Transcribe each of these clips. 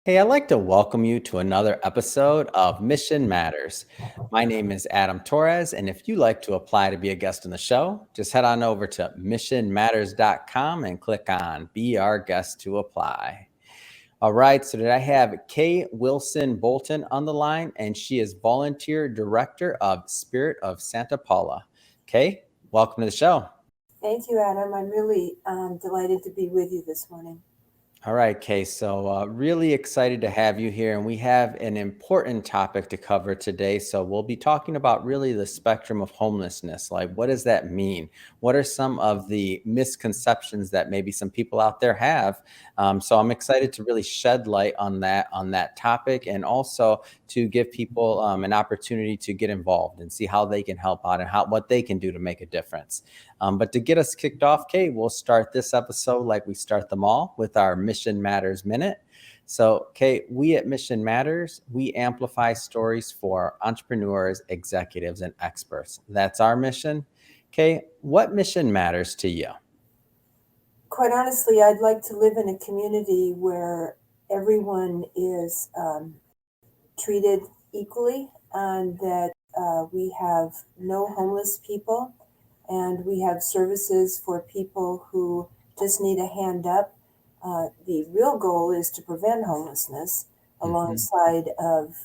Hey, I'd like to welcome you to another episode of Mission Matters. My name is Adam Torres, and if you'd like to apply to be a guest on the show, just head on over to missionmatters.com and click on Be Our Guest to apply. All right, so today I have Kay Wilson-Bolton on the line, and she is Volunteer Director of Spirit of Santa Paula. Kay, welcome to the show. Thank you, Adam. I'm really delighted to be with you this morning. All right, Kay. So, really excited to have you here. And we have an important topic to cover today. So, we'll be talking about really the spectrum of homelessness. Like, what does that mean? What are some of the misconceptions that maybe some people out there have? So, I'm excited to really shed light on that topic, and also to give people an opportunity to get involved and see how they can help out and what they can do to make a difference. But to get us kicked off, Kate, we'll start this episode like we start them all with our Mission Matters Minute. So, Kate, we at Mission Matters, we amplify stories for entrepreneurs, executives, and experts. That's our mission. Kate, what mission matters to you? Quite honestly, I'd like to live in a community where everyone is treated equally and that we have no homeless people and we have services for people who just need a hand up. The real goal is to prevent homelessness alongside of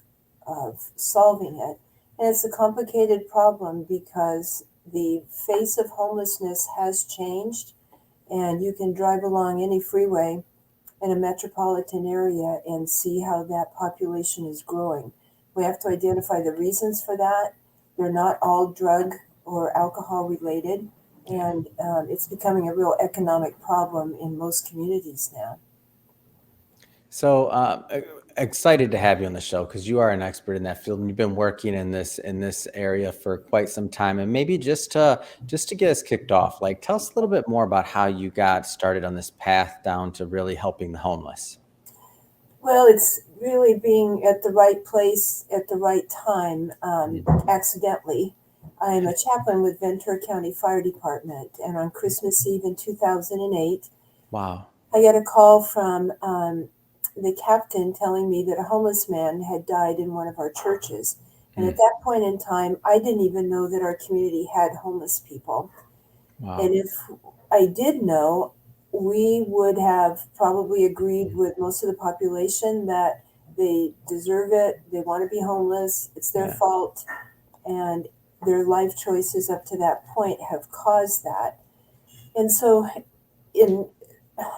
solving it. And it's a complicated problem because the face of homelessness has changed, and you can drive along any freeway in a metropolitan area and see how that population is growing. We have to identify the reasons for that. They're not all drug or alcohol related, and it's becoming a real economic problem in most communities now. So excited to have you on the show because you are an expert in that field and you've been working in this area for quite some time. And maybe just to get us kicked off, like tell us a little bit more about how you got started on this path down to really helping the homeless. Well, it's really being at the right place at the right time, accidentally. I'm a chaplain with Ventura County Fire Department, and on Christmas Eve in 2008, Wow. I got a call from the captain telling me that a homeless man had died in one of our churches. And at that point in time, I didn't even know that our community had homeless people. Wow. And if I did know, we would have probably agreed with most of the population that they deserve it, they want to be homeless, it's their fault, and their life choices up to that point have caused that. And so in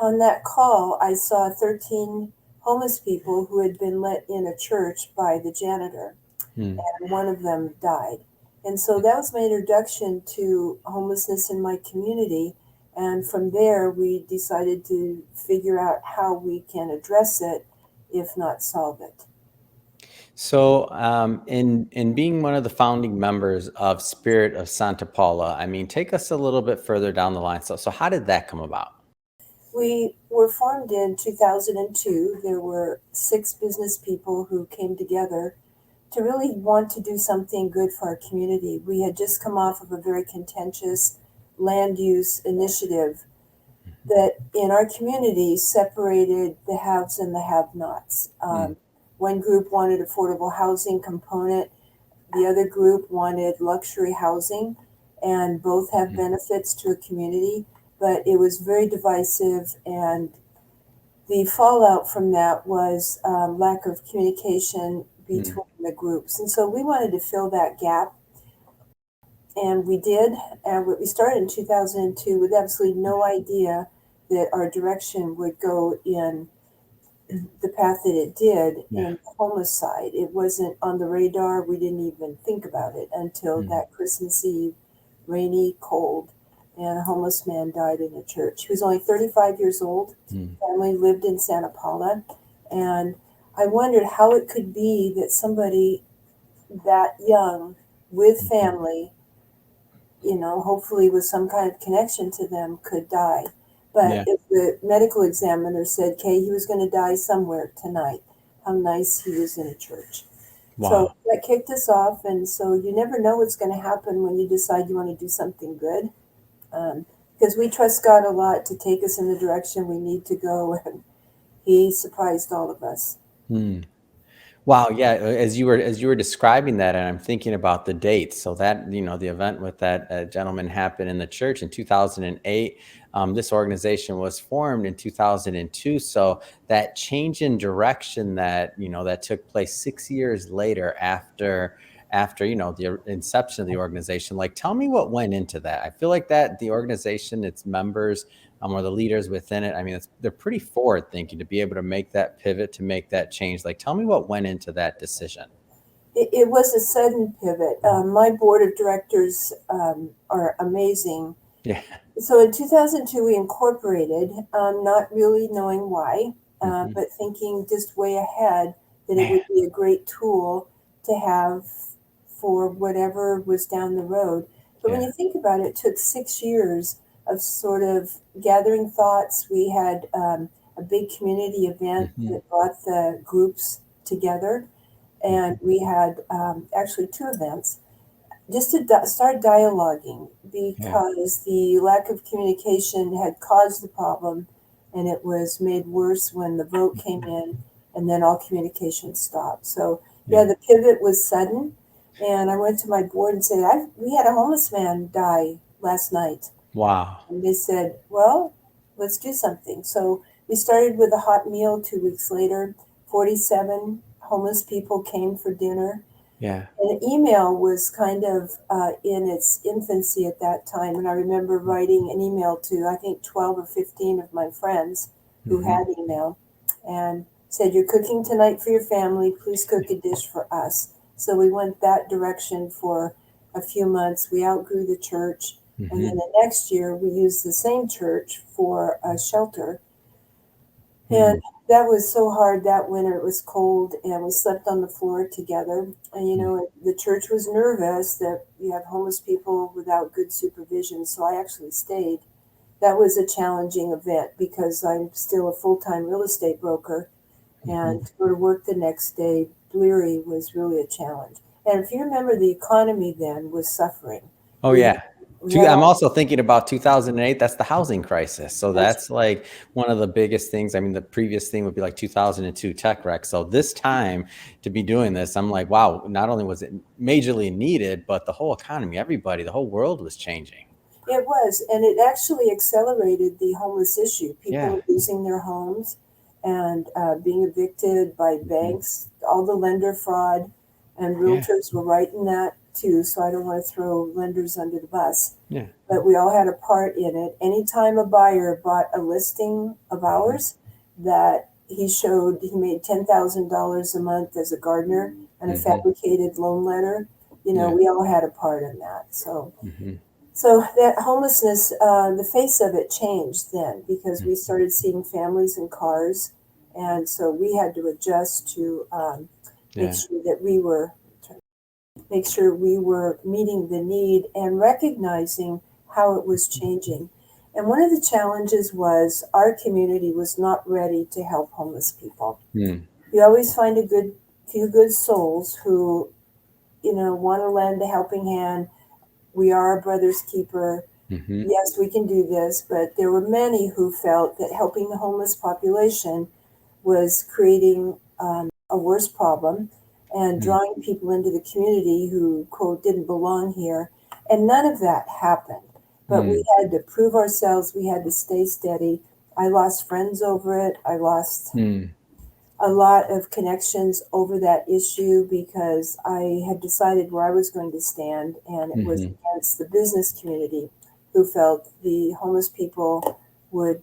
on that call, I saw 13 homeless people who had been let in a church by the janitor, and one of them died. And so that was my introduction to homelessness in my community. And from there, we decided to figure out how we can address it, if not solve it. So, in being one of the founding members of Spirit of Santa Paula, I mean, take us a little bit further down the line. So how did that come about? We were formed in 2002. There were 6 business people who came together to really want to do something good for our community. We had just come off of a very contentious land use initiative that in our community separated the haves and the have-nots. One group wanted affordable housing component, the other group wanted luxury housing, and both have benefits to a community, but it was very divisive, and the fallout from that was lack of communication between the groups. And so we wanted to fill that gap, and we did. And we started in 2002 with absolutely no idea that our direction would go in the path that it did in the homeless side. It wasn't on the radar. We didn't even think about it until that Christmas Eve, rainy, cold, and a homeless man died in a church. He was only 35 years old. Family lived in Santa Paula. And I wondered how it could be that somebody that young with family, hopefully with some kind of connection to them, could die. But if the medical examiner said, "Okay, he was going to die somewhere tonight," how nice he was in a church. Wow. So that kicked us off. And so you never know what's going to happen when you decide you want to do something good. Because we trust God a lot to take us in the direction we need to go. And he surprised all of us. Hmm. Wow, yeah, as you were describing that, and I'm thinking about the dates. So that, the event with that gentleman happened in the church in 2008. This organization was formed in 2002. So that change in direction that took place 6 years later after the inception of the organization. Like, tell me what went into that. I feel like that the organization, its members, or the leaders within it. I mean, they're pretty forward thinking to be able to make that pivot, to make that change. Like, tell me what went into that decision. It was a sudden pivot. My board of directors are amazing. Yeah. So in 2002, we incorporated, not really knowing why, Hmm. but thinking just way ahead that it Man. would be a great tool to have for whatever was down the road. But when Yeah. you think about it, it took 6 years of sort of gathering thoughts. We had a big community event Hmm. that brought the groups together, and Hmm. we had actually two events just to start dialoguing Yeah. because the lack of communication had caused the problem, and it was made worse when the vote came Hmm. in, and then all communication stopped. So yeah, Yeah. the pivot was sudden, and I went to my board and said, we had a homeless man die last night. Wow. And they said, well, let's do something. So we started with a hot meal. 2 weeks later, 47 homeless people came for dinner. Yeah. And email was kind of in its infancy at that time. And I remember writing an email to, I think, 12 or 15 of my friends who Hmm. had email and said, you're cooking tonight for your family. Please cook a dish for us. So we went that direction for a few months. We outgrew the church. And then Hmm. the next year, we used the same church for a shelter. And Hmm. that was so hard that winter. It was cold, and we slept on the floor together. And the church was nervous that you have homeless people without good supervision. So I actually stayed. That was a challenging event because I'm still a full time real estate broker. Hmm. And to go to work the next day, bleary, was really a challenge. And if you remember, the economy then was suffering. Oh, We yeah. had, we had I'm all also thinking about 2008. That's the housing crisis. So that's that's like one of the biggest things. I mean, the previous thing would be like 2002 tech wreck. So this time to be doing this, I'm like, wow, not only was it majorly needed, but the whole economy, everybody, the whole world was changing. It was, and it actually accelerated the homeless issue. People Yeah. were losing their homes and being evicted by Hmm. banks, all the lender fraud, and Yeah. realtors were right in that too. So I don't want to throw lenders under the bus, Yeah. but we all had a part in it. Anytime a buyer bought a listing of Hmm. ours that he showed he made $10,000 a month as a gardener and a Hmm. fabricated loan letter, Yeah. we all had a part in that. Hmm. So that homelessness, the face of it changed then because we Hmm. started seeing families in cars, and so we had to adjust to make Yeah. sure that we were meeting the need and recognizing how it was changing. And one of the challenges was our community was not ready to help homeless people. Mm. You always find a few good souls who want to lend a helping hand. We are a brother's keeper. Hmm. Yes, we can do this, but there were many who felt that helping the homeless population was creating a worse problem and Mm. drawing people into the community who, quote, didn't belong here. And none of that happened. But we Mm. had to prove ourselves, we had to stay steady. I lost friends over it. I lost Mm. a lot of connections over that issue because I had decided where I was going to stand, and it was Hmm. against the business community who felt the homeless people would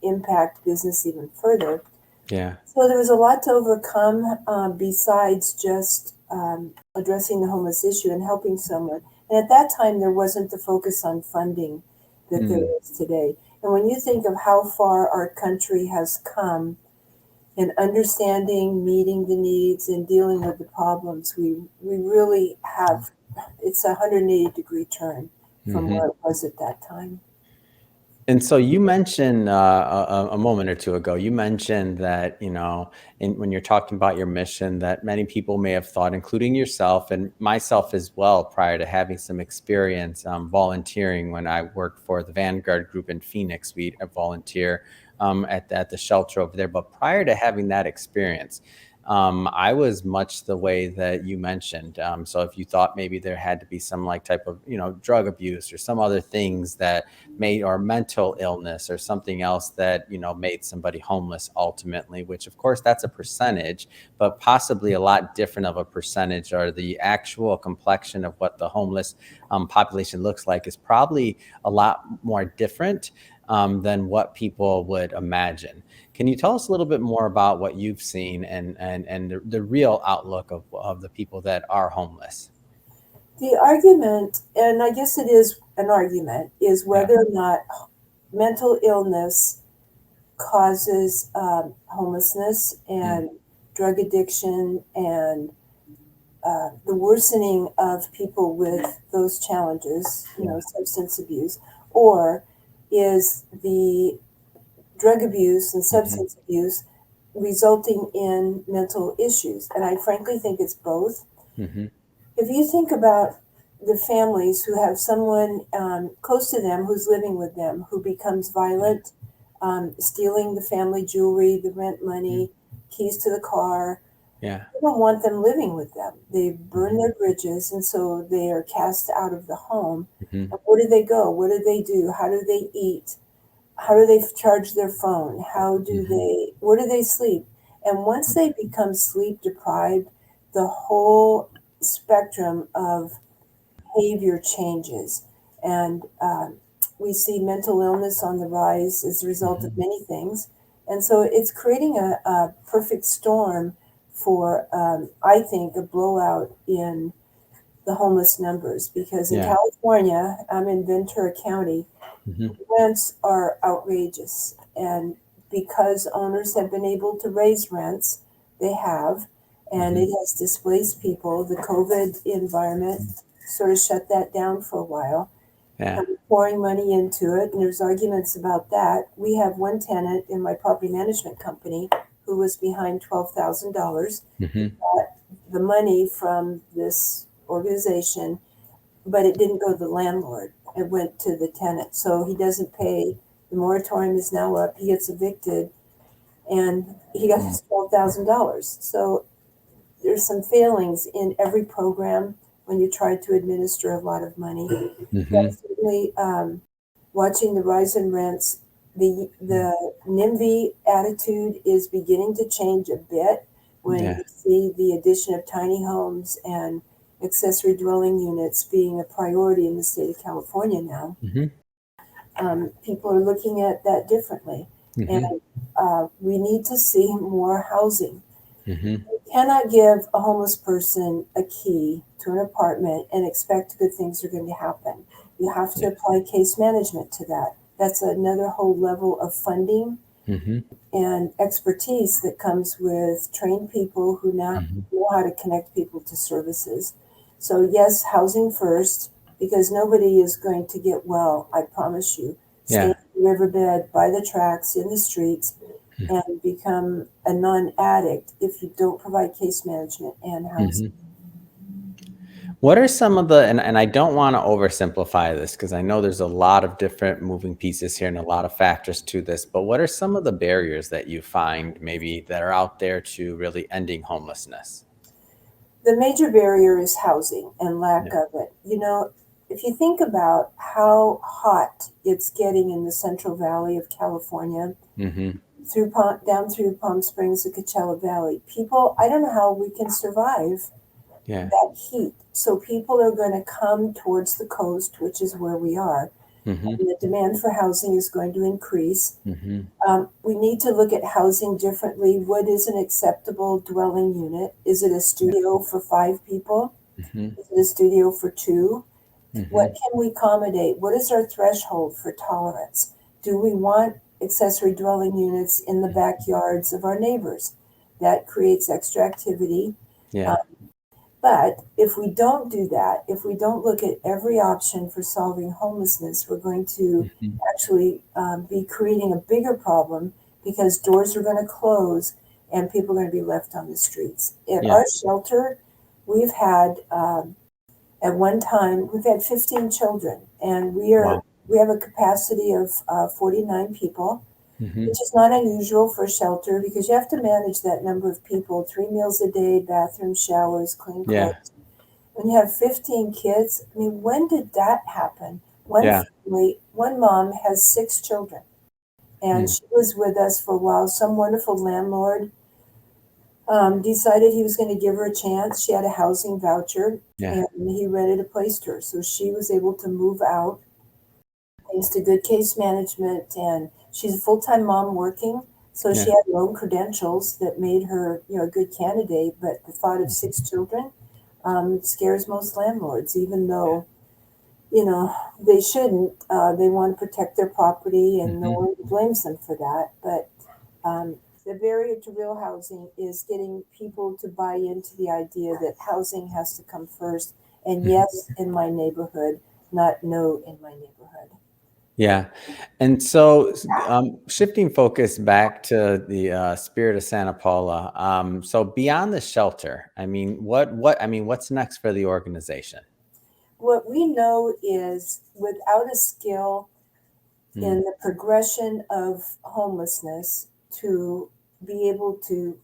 impact business even further. Yeah. So there was a lot to overcome besides just addressing the homeless issue and helping someone. And at that time, there wasn't the focus on funding that there Mm. is today. And when you think of how far our country has come in understanding, meeting the needs, and dealing with the problems, we really have. It's a 180-degree turn from Hmm. where it was at that time. And so you mentioned a moment or two ago, you mentioned that, when you're talking about your mission, that many people may have thought, including yourself and myself as well, prior to having some experience volunteering when I worked for the Vanguard Group in Phoenix. We volunteer at the shelter over there. But prior to having that experience, I was much the way that you mentioned. So if you thought maybe there had to be some like type of, drug abuse or some other things that made, or mental illness or something else that, made somebody homeless ultimately, which of course that's a percentage, but possibly a lot different of a percentage, or the actual complexion of what the homeless population looks like is probably a lot more different than what people would imagine. Can you tell us a little bit more about what you've seen, and the real outlook of the people that are homeless? The argument, and I guess it is an argument, is Yeah. whether or not mental illness causes homelessness Mm. and drug addiction and the worsening of people with those challenges, Yeah. substance abuse, or is the drug abuse and Hmm. substance abuse resulting in mental issues? And I frankly think it's both. Hmm. If you think about the families who have someone close to them who's living with them who becomes Yeah. violent, stealing the family jewelry, the rent Mhm. money, keys to the car, Yeah. they don't want them living with them. They burn Hmm. their bridges, and so they are cast out of the home. Hmm. And where do they go? What do they do? How do they eat? How do they charge their phone? Hmm. Where do they sleep? And once they become sleep deprived, the whole spectrum of behavior changes. And we see mental illness on the rise as a result of Hmm. many things. And so it's creating a perfect storm for, I think, a blowout in the homeless numbers. Because in Yeah. California, I'm in Ventura County, Hmm. rents are outrageous. And because owners have been able to raise rents, they have, and Hmm. it has displaced people. The COVID environment sort of shut that down for a while. Yeah. And we're pouring money into it, and there's arguments about that. We have one tenant in my property management company who was behind $12,000. He Hmm. got the money from this organization, but it didn't go to the landlord. It went to the tenant. So he doesn't pay. The moratorium is now up. He gets evicted, and he got his $12,000. So there's some failings in every program when you try to administer a lot of money. But Hmm. certainly, watching the rise in rents, the NIMBY attitude is beginning to change a bit when Yeah. you see the addition of tiny homes and accessory dwelling units being a priority in the state of California now. Hmm. People are looking at that differently, and Hmm. we need to see more housing. Hmm. You cannot give a homeless person a key to an apartment and expect good things are going to happen. You have to Yeah. apply case management to that. That's another whole level of funding Hmm. and expertise that comes with trained people who now Hmm. know how to connect people to services. So, yes, housing first, because nobody is going to get well, I promise you. Stay Yeah. in the riverbed, by the tracks, in the streets, and become a non addict if you don't provide case management and housing. Hmm. What are some of the, and I don't want to oversimplify this because I know there's a lot of different moving pieces here and a lot of factors to this, but what are some of the barriers that you find maybe that are out there to really ending homelessness? The major barrier is housing and lack Yeah. of it. If you think about how hot it's getting in the Central Valley of California, Hmm. down through Palm Springs, the Coachella Valley, people, I don't know how we can survive Yeah. that heat. So people are going to come towards the coast, which is where we are, Hmm. and the demand for housing is going to increase. Hmm. We need to look at housing differently. What is an acceptable dwelling unit? Is it a Yeah. studio for five people? Hmm. Is it a studio for two? What Hmm. can we accommodate? What is our threshold for tolerance? Do we want accessory dwelling units in the backyards of our neighbors? That creates extra activity. Uh, Yeah. but if we don't do that, if we don't look at every option for solving homelessness, we're going to Hmm. actually be creating a bigger problem because doors are going to close and people are going to be left on the streets. At Yeah. our shelter, we've had at one time we've had 15 children, and Wow. we have a capacity of 49 people. Hmm. which is not unusual for a shelter because you have to manage that number of people, 3 meals a day, bathroom, showers, clean Yeah. clothes. When you have 15 kids, I mean, when did that happen? One Yeah. family, one mom has 6 children, and Mm. she was with us for a while. Some wonderful landlord decided he was going to give her a chance. She had a housing voucher, Yeah. and he rented a place to her. So she was able to move out thanks to good case management. And she's a full time mom working. So she Yeah. had her own credentials that made her, a good candidate. But the thought of Mhm. 6 children scares most landlords, even though, they shouldn't. They want to protect their property, and no Mhm. one blames them for that. But um, the barrier to real housing is getting people to buy into the idea that housing has to come first, and Mhm. yes, in my neighborhood, not no in my neighborhood. Yeah. And so, shifting focus back to the Spirit of Santa Paula. So beyond the shelter, I mean, what's next for the organization? What we know is without a skill in Mm. the progression of homelessness to be able to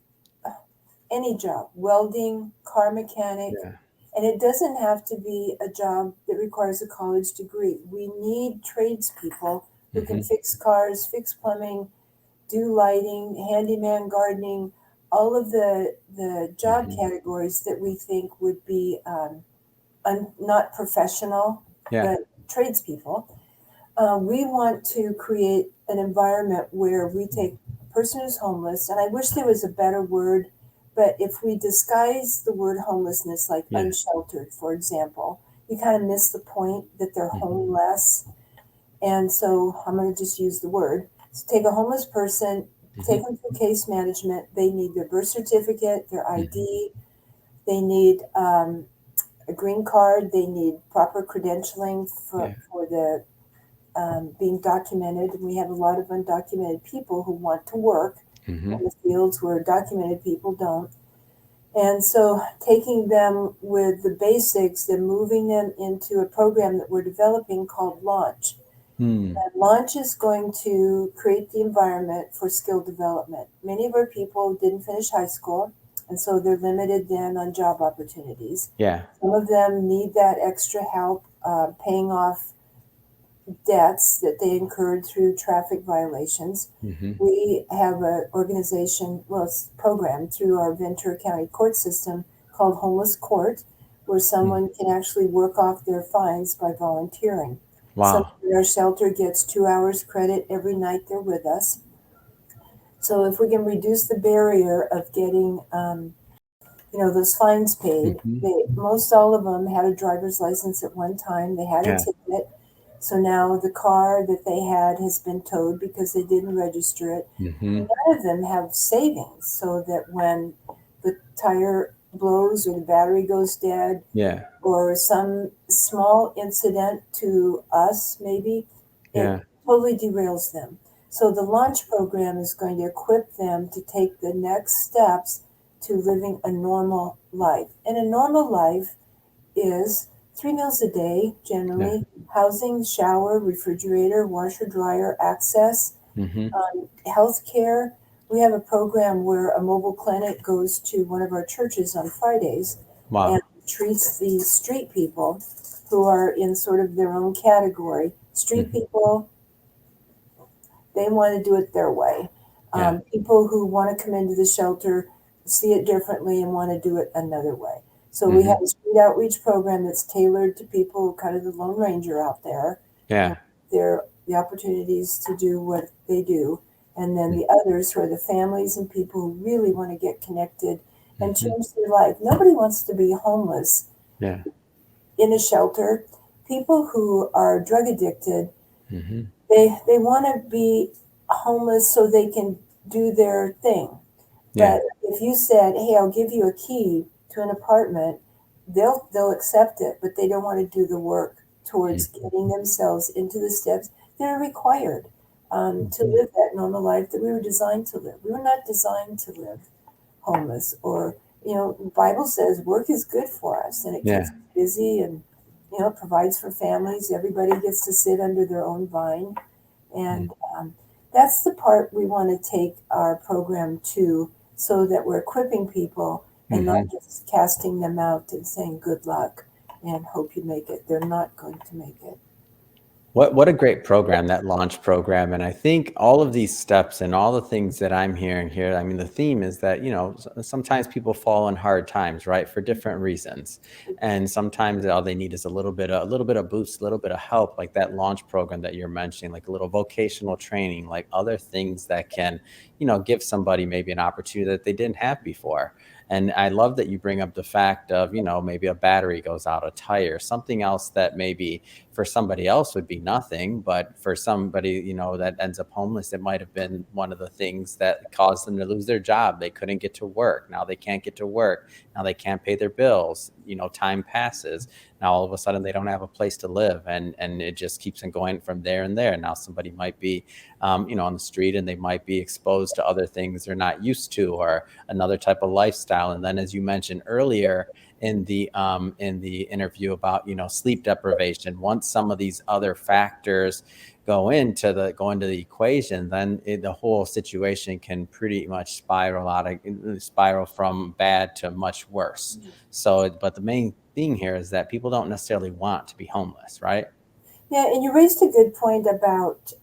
any job, welding, car mechanic, Yeah. and it doesn't have to be a job that requires a college degree. We need tradespeople who can Hmm. fix cars, fix plumbing, do lighting, handyman, gardening, all of the job Hmm. categories that we think would be not professional, Yeah. but tradespeople. We want to create an environment where we take a person who's homeless, and I wish there was a better word, but if we disguise the word homelessness like Yeah. unsheltered, for example, you kind of miss the point that they're Hmm. homeless. And so I'm going to just use the word. So take a homeless person, take Hmm. them through case management. They need their birth certificate, their Hmm. ID, they need a green card, they need proper credentialing Yeah. for the being documented. We have a lot of undocumented people who want to work Hmm. in the fields where documented people don't. And so taking them with the basics, then moving them into a program that we're developing called Launch. Hmm. And Launch is going to create the environment for skill development. Many of our people didn't finish high school, and so they're limited then on job opportunities. Yeah. Some of them need that extra help paying off debts that they incurred through traffic violations. Hmm. We have an organization, well, it's programmed through our Ventura County court system called Homeless Court, where Mm. someone can actually work off their fines by volunteering. Someone Wow. in our shelter gets 2 hours credit every night they're with us. So if we can reduce the barrier of getting, those fines paid, Hmm. most all of them had a driver's license at one time. They had a Yeah. ticket. So now the car that they had has been towed because they didn't register it. Hmm. None of them have savings so that when the tire blows or the battery goes dead Yeah. or some small incident to us, maybe, it Yeah. totally derails them. So the launch program is going to equip them to take the next steps to living a normal life. And a normal life is 3 meals a day, Yeah. generally, housing, shower, refrigerator, washer, dryer, access, Hmm. health care. We have a program where a mobile clinic goes to one of our churches on Fridays and Wow. treats the street people who are in sort of their own category. Street Hmm. people, they want to do it their way. Yeah. People who want to come into the shelter see it differently and want to do it another way. So we have Hmm. a street outreach program that's tailored to people, kind of the Lone Ranger out there, and Yeah. their the opportunities to do what they do. And then the Mm-hmm. others who are the families and people who really want to get connected and Hmm. change their life. Nobody wants to be homeless Yeah. in a shelter. People who are drug addicted, Hmm. they want to be homeless so they can do their thing. Yeah. But if you said, "Hey, I'll give you a key to an apartment," they'll accept it, but they don't want to do the work towards Mhm. getting themselves into the steps that are required to Mhm. live that normal life that we were designed to live. We were not designed to live homeless, or the Bible says work is good for us and it keeps Yeah. us busy, and provides for families. Everybody gets to sit under their own vine, and Mm. That's the part we want to take our program to, so that we're equipping people and not Hmm. just casting them out and saying good luck and hope you make it. They're not going to make it. What a great program, that launch program. And I think all of these steps and all the things that I'm hearing here, I mean, the theme is that, sometimes people fall in hard times, right? For different reasons. And sometimes all they need is a little bit of boost, a little bit of help, like that launch program that you're mentioning, like a little vocational training, like other things that can, give somebody maybe an opportunity that they didn't have before. And I love that you bring up the fact of, maybe a battery goes out, a tire, something else that maybe for somebody else would be nothing, but for somebody, that ends up homeless, it might have been one of the things that caused them to lose their job. They couldn't get to work. Now they can't get to work. Now they can't pay their bills. Time passes. Now all of a sudden they don't have a place to live, and it just keeps on going from there and there. Now somebody might be, on the street, and they might be exposed to other things they're not used to, or another type of lifestyle. And then, as you mentioned earlier, in the interview about sleep deprivation, once some of these other factors go into the equation, then the whole situation can pretty much spiral from bad to much worse. So, but the main thing here is that people don't necessarily want to be homeless, right? Yeah, and you raised a good point about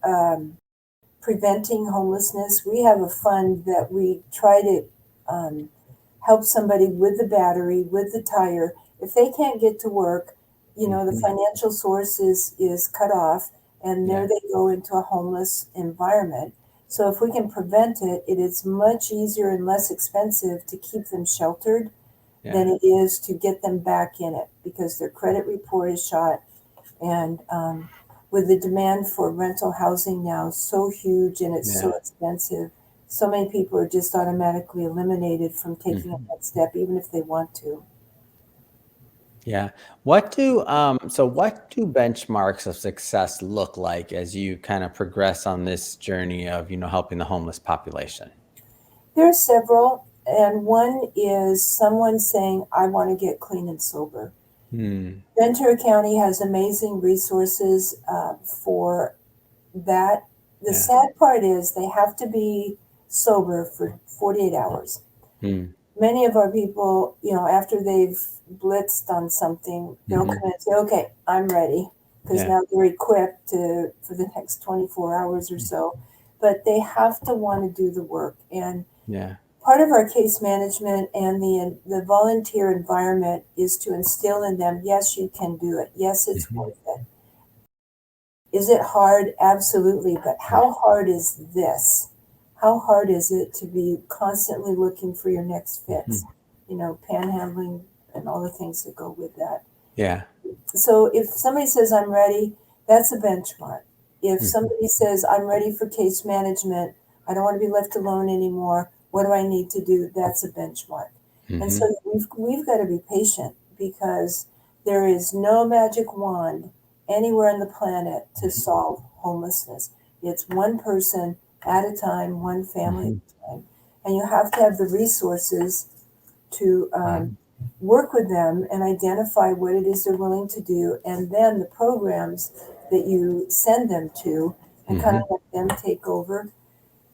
preventing homelessness. We have a fund that we try to um, help somebody with the battery, with the tire. If they can't get to work, the Hmm. financial source is cut off, and there Yeah, they go into a homeless environment. So if we can prevent it, it is much easier and less expensive to keep them sheltered than yeah, it is to get them back in it, because their credit report is shot. And with the demand for rental housing now so huge and it's so yeah. expensive, so many people are just automatically eliminated from taking Mhm. that step, even if they want to. Yeah. What do benchmarks of success look like as you kind of progress on this journey of, helping the homeless population? There are several, and one is someone saying, I want to get clean and sober. Hmm. Ventura County has amazing resources for that. The Yeah. sad part is they have to be sober for 48 hours. Hmm. Many of our people, after they've blitzed on something, they'll come Hmm. in and say, "Okay, I'm ready," because Yeah. now they're equipped to for the next 24 hours or so. But they have to want to do the work, and Yeah. part of our case management and the volunteer environment is to instill in them, yes, you can do it. Yes, it's Hmm. worth it. Is it hard? Absolutely. But Yeah. how hard is this? How hard is it to be constantly looking for your next fix? Hmm. Panhandling and all the things that go with that. Yeah. So if somebody says, I'm ready, that's a benchmark. If Hmm. somebody says, I'm ready for case management, I don't want to be left alone anymore, what do I need to do? That's a benchmark. And so Hmm. we've got to be patient, because there is no magic wand anywhere on the planet to solve homelessness. It's one person at a time, one family Hmm. at a time. And you have to have the resources to Yeah. work with them and identify what it is they're willing to do, and then the programs that you send them to, and kind of Hmm. let them take over.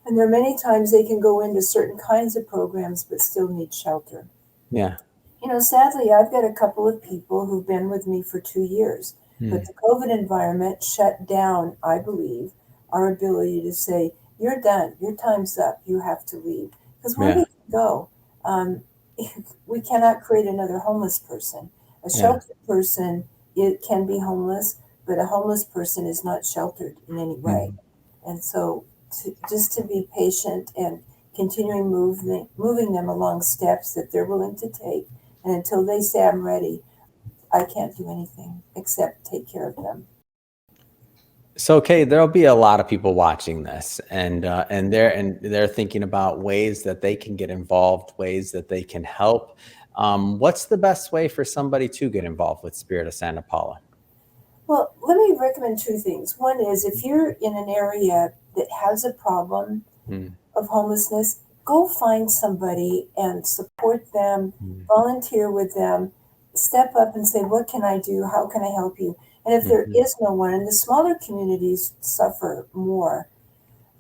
And there are many times they can go into certain kinds of programs but still need shelter. Yeah. Sadly, I've got a couple of people who've been with me for 2 years, but Hmm. the COVID environment shut down, I believe, our ability to say, you're done, your time's up, you have to leave. Because where do Yeah. you go? Um, we cannot create another homeless person. A Yeah. sheltered person, it can be homeless, but a homeless person is not sheltered in any way. Hmm. And so, just to be patient and continuing moving them along steps that they're willing to take, and until they say I'm ready, I can't do anything except take care of them. So, okay, there'll be a lot of people watching this, and they're thinking about ways that they can get involved, ways that they can help. What's the best way for somebody to get involved with Spirit of Santa Paula? Well, let me recommend two things. One is, if you're in an area that has a problem Mm, of homelessness, go find somebody and support them, mm, volunteer with them, step up and say, what can I do? How can I help you? And if there mhm, is no one, and the smaller communities suffer more,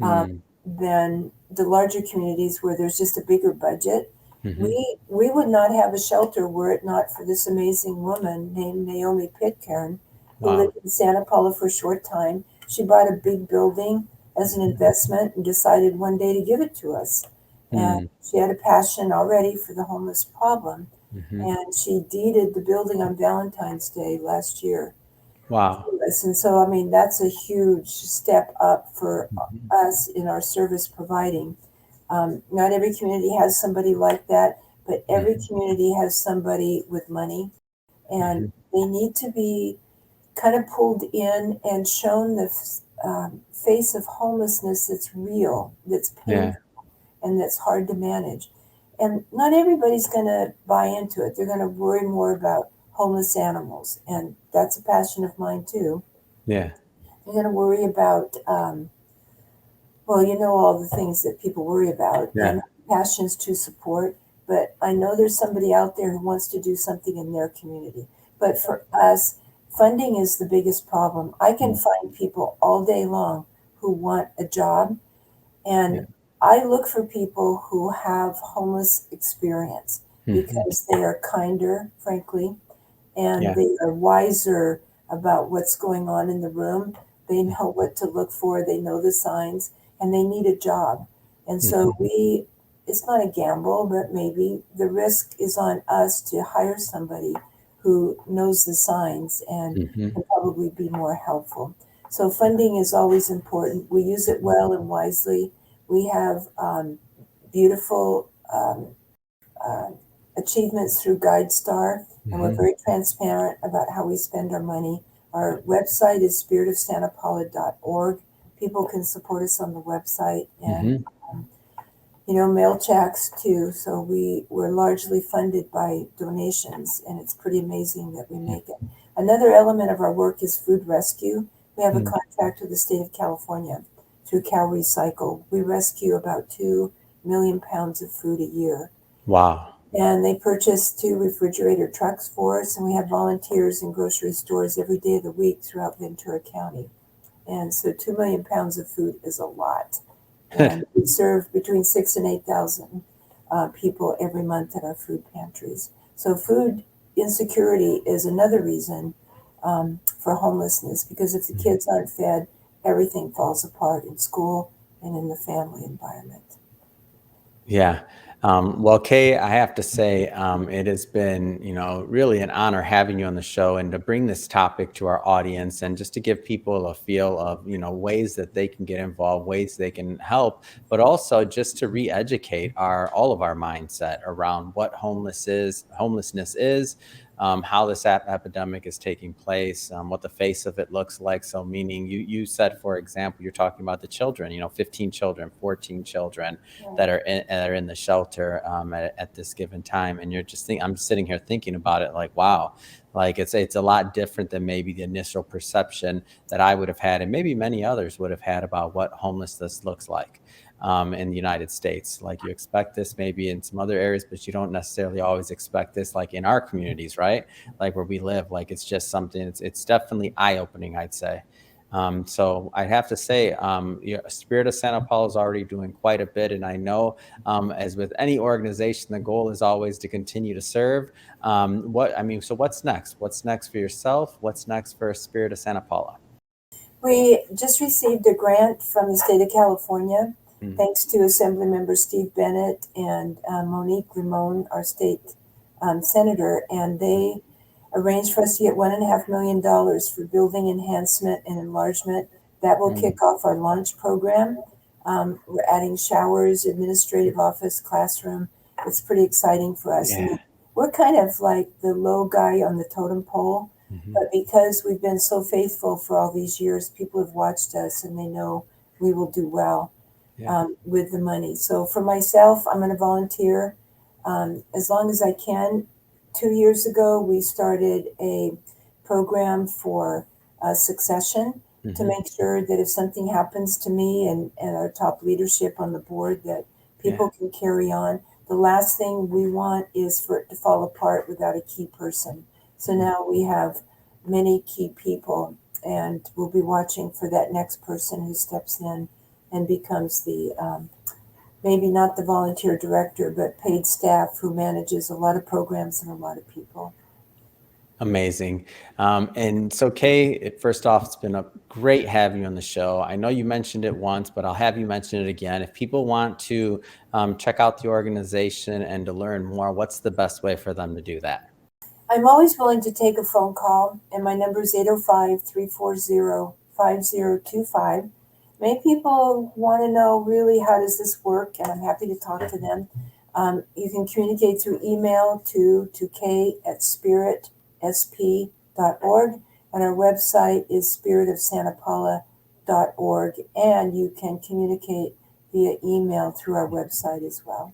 Mm. than the larger communities where there's just a bigger budget. Hmm. We would not have a shelter were it not for this amazing woman named Naomi Pitcairn, who Wow. lived in Santa Paula for a short time. She bought a big building as an investment and decided one day to give it to us. And Mm. she had a passion already for the homeless problem. Hmm. And she deeded the building on Valentine's Day last year Wow. to us. And so, I mean, that's a huge step up for Hmm. us in our service providing. Not every community has somebody like that, but every Hmm. community has somebody with money, and Hmm. they need to be kind of pulled in and shown the face of homelessness that's real, that's Yeah. painful, and that's hard to manage. And not everybody's going to buy into it. They're going to worry more about homeless animals, and that's a passion of mine too. Yeah. They're going to worry about well, you know, all the things that people worry about Yeah. and passions to support. But I know there's somebody out there who wants to do something in their community. But for us, funding is the biggest problem. I can Mm. find people all day long who want a job, Yeah. and I look for people who have homeless experience Hmm. because they are kinder, frankly, and Yeah. they are wiser about what's going on in the room. They know what to look for, they know the signs, and they need a job. And so Hmm. it's not a gamble, but maybe the risk is on us to hire somebody who knows the signs and Hmm. can probably be more helpful. So funding is always important. We use it well and wisely. We have beautiful uh, achievements through GuideStar, and we're Hmm. very transparent about how we spend our money. Our website is spiritofsantapaula.org. People can support us on the website and, Hmm. um, you know, mail checks too. So we're largely funded by donations, and it's pretty amazing that we make it. Another element of our work is food rescue. We have a Mm. contract with the state of California through Cal Recycle. We rescue about 2 million pounds of food a year, Wow. and they purchased 2 refrigerator trucks for us, and we have volunteers in grocery stores every day of the week throughout Ventura County. And so 2 million pounds of food is a lot. And we serve between 6 and 8,000 people every month at our food pantries. So food insecurity is another reason for homelessness, because if the kids aren't fed, everything falls apart in school and in the family environment. Yeah. Well, Kay, I have to say, it has been, really an honor having you on the show and to bring this topic to our audience and just to give people a feel of, ways that they can get involved, ways they can help, but also just to re-educate all of our mindset around what homelessness is, how this epidemic is taking place, what the face of it looks like. So, meaning you said, for example, you're talking about the children, 15 children, 14 children that are in the shelter at this given time, and I'm sitting here thinking about it like, wow, like it's a lot different than maybe the initial perception that I would have had, and maybe many others would have had about what homelessness looks like in the United States. Like you expect this maybe in some other areas, but you don't necessarily always expect this like in our communities, right? Like where we live, like it's just something. It's definitely eye opening, I'd say. So I have to say, Spirit of Santa Paula is already doing quite a bit, and I know, as with any organization, the goal is always to continue to serve. So what's next? What's next for yourself? What's next for Spirit of Santa Paula? We just received a grant from the state of California, Mm. thanks to Assembly Member Steve Bennett and Monique Limon, our state senator, and they arranged for us to get $1.5 million for building enhancement and enlargement. That will Mm. kick off our launch program. We're adding showers, administrative office, classroom. It's pretty exciting for us. I Yeah. mean, we're kind of like the low guy on the totem pole, Hmm. but because we've been so faithful for all these years, people have watched us and they know we will do well Yeah. with the money. So for myself, I'm going to volunteer as long as I can. 2 years ago, we started a program for succession to Hmm. make sure that if something happens to me and our top leadership on the board, that Yeah. people can carry on. The last thing we want is for it to fall apart without a key person. So Mm. now we have many key people, and we'll be watching for that next person who steps in and becomes the maybe not the volunteer director, but paid staff who manages a lot of programs and a lot of people. Amazing. And so, Kay, first off, it's been a great having you on the show. I know you mentioned it once, but I'll have you mention it again. If people want to check out the organization and to learn more, what's the best way for them to do that? I'm always willing to take a phone call, and my number is 805-340-5025. Many people want to know really how does this work, and I'm happy to talk to them. You can communicate through email to k@spiritsp.org, and our website is spiritofsantapaula.org, and you can communicate via email through our website as well.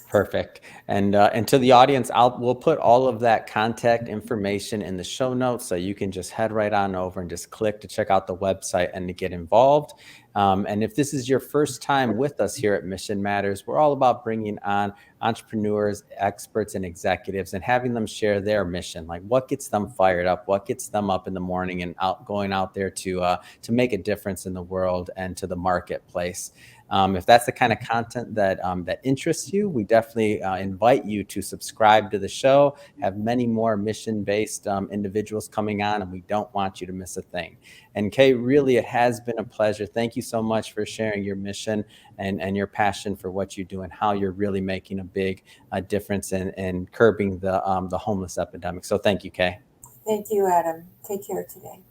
Perfect. And to the audience, we'll put all of that contact information in the show notes, so you can just head right on over and just click to check out the website and to get involved. And if this is your first time with us here at Mission Matters, we're all about bringing on entrepreneurs, experts, and executives and having them share their mission, like what gets them fired up, what gets them up in the morning and going out there to make a difference in the world and to the marketplace. If that's the kind of content that interests you, we definitely invite you to subscribe to the show. Have many more mission-based individuals coming on, and we don't want you to miss a thing. And Kay, really, it has been a pleasure. Thank you so much for sharing your mission and your passion for what you do and how you're really making a big difference in curbing the homeless epidemic. So thank you, Kay. Thank you, Adam. Take care today.